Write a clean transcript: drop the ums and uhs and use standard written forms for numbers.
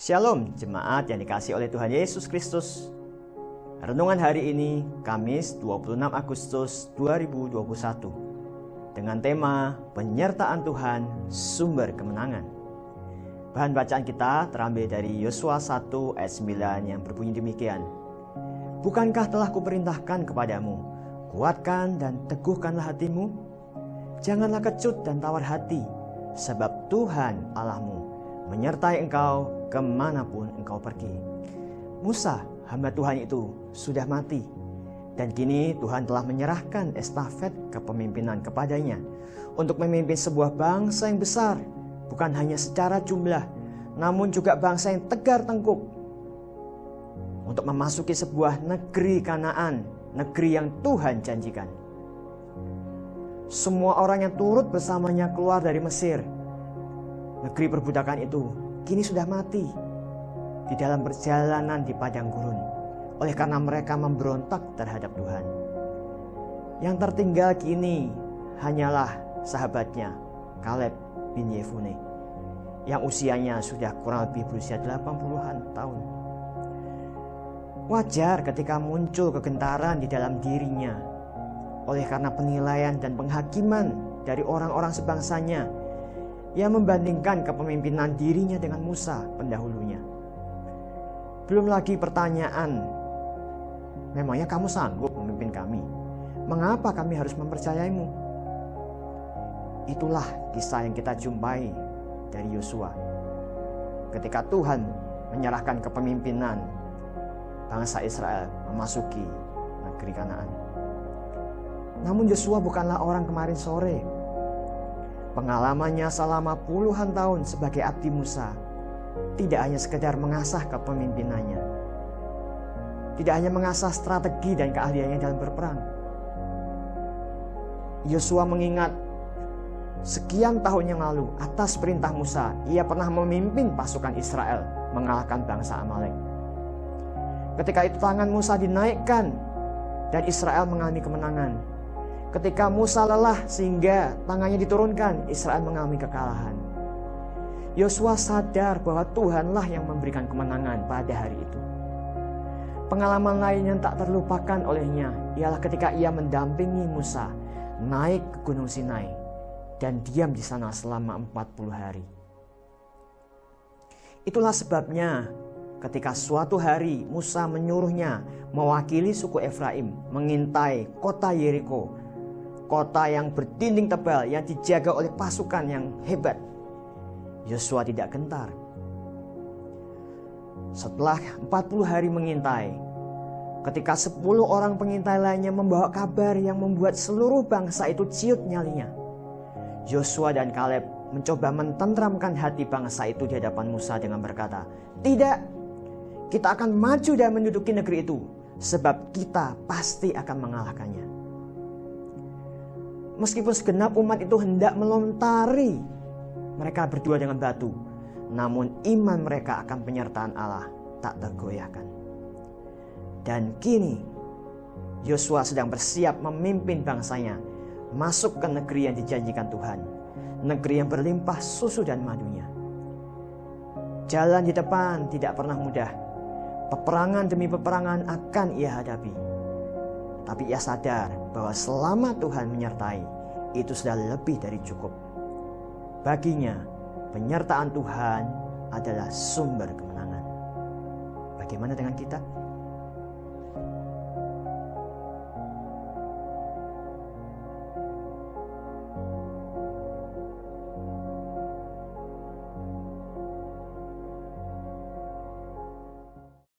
Shalom jemaat yang dikasihi oleh Tuhan Yesus Kristus. Renungan hari ini Kamis 26 Agustus 2021 dengan tema Penyertaan Tuhan Sumber Kemenangan. Bahan bacaan kita terambil dari Yosua 1 ayat 9 yang berbunyi demikian. Bukankah telah kuperintahkan kepadamu, kuatkan dan teguhkanlah hatimu? Janganlah kecut dan tawar hati, sebab Tuhan Allahmu menyertai engkau kemanapun engkau pergi. Musa, hamba Tuhan itu, sudah mati. Dan kini Tuhan telah menyerahkan estafet kepemimpinan kepadanya untuk memimpin sebuah bangsa yang besar, bukan hanya secara jumlah, namun juga bangsa yang tegar tengkuk. Untuk memasuki sebuah negeri Kanaan, negeri yang Tuhan janjikan. Semua orang yang turut bersamanya keluar dari Mesir, negeri perbudakan itu, kini sudah mati di dalam perjalanan di padang gurun oleh karena mereka memberontak terhadap Tuhan. Yang tertinggal kini hanyalah sahabatnya Kaleb bin Yefune yang usianya sudah kurang lebih berusia 80-an tahun. Wajar ketika muncul kegentaran di dalam dirinya oleh karena penilaian dan penghakiman dari orang-orang sebangsanya yang membandingkan kepemimpinan dirinya dengan Musa pendahulunya. Belum lagi pertanyaan, memangnya kamu sanggup memimpin kami? Mengapa kami harus mempercayaimu? Itulah kisah yang kita jumpai dari Yosua. Ketika Tuhan menyerahkan kepemimpinan bangsa Israel memasuki negeri Kanaan. Namun Yosua bukanlah orang kemarin sore. Pengalamannya selama puluhan tahun sebagai abdi Musa tidak hanya sekedar mengasah kepemimpinannya, tidak hanya mengasah strategi dan keahliannya dalam berperang. Yosua mengingat sekian tahun yang lalu atas perintah Musa, ia pernah memimpin pasukan Israel mengalahkan bangsa Amalek. Ketika itu tangan Musa dinaikkan dan Israel mengalami kemenangan. Ketika Musa lelah sehingga tangannya diturunkan, Israel mengalami kekalahan. Yosua sadar bahwa Tuhanlah yang memberikan kemenangan pada hari itu. Pengalaman lain yang tak terlupakan olehnya ialah ketika ia mendampingi Musa naik ke Gunung Sinai dan diam di sana selama 40 hari. Itulah sebabnya ketika suatu hari Musa menyuruhnya mewakili suku Efraim mengintai kota Yeriko, kota yang berdinding tebal yang dijaga oleh pasukan yang hebat. Yosua tidak gentar. Setelah 40 hari mengintai, ketika 10 orang pengintai lainnya membawa kabar yang membuat seluruh bangsa itu ciut nyalinya, Yosua dan Kaleb mencoba mententramkan hati bangsa itu di hadapan Musa dengan berkata, "Tidak, kita akan maju dan menduduki negeri itu, sebab kita pasti akan mengalahkannya." Meskipun segenap umat itu hendak melontari mereka berdua dengan batu, namun iman mereka akan penyertaan Allah tak tergoyahkan. Dan kini Yosua sedang bersiap memimpin bangsanya masuk ke negeri yang dijanjikan Tuhan, negeri yang berlimpah susu dan madunya. Jalan di depan tidak pernah mudah. Peperangan demi peperangan akan ia hadapi. Tapi ia sadar bahwa selama Tuhan menyertai, itu sudah lebih dari cukup. Baginya, penyertaan Tuhan adalah sumber kemenangan. Bagaimana dengan kita?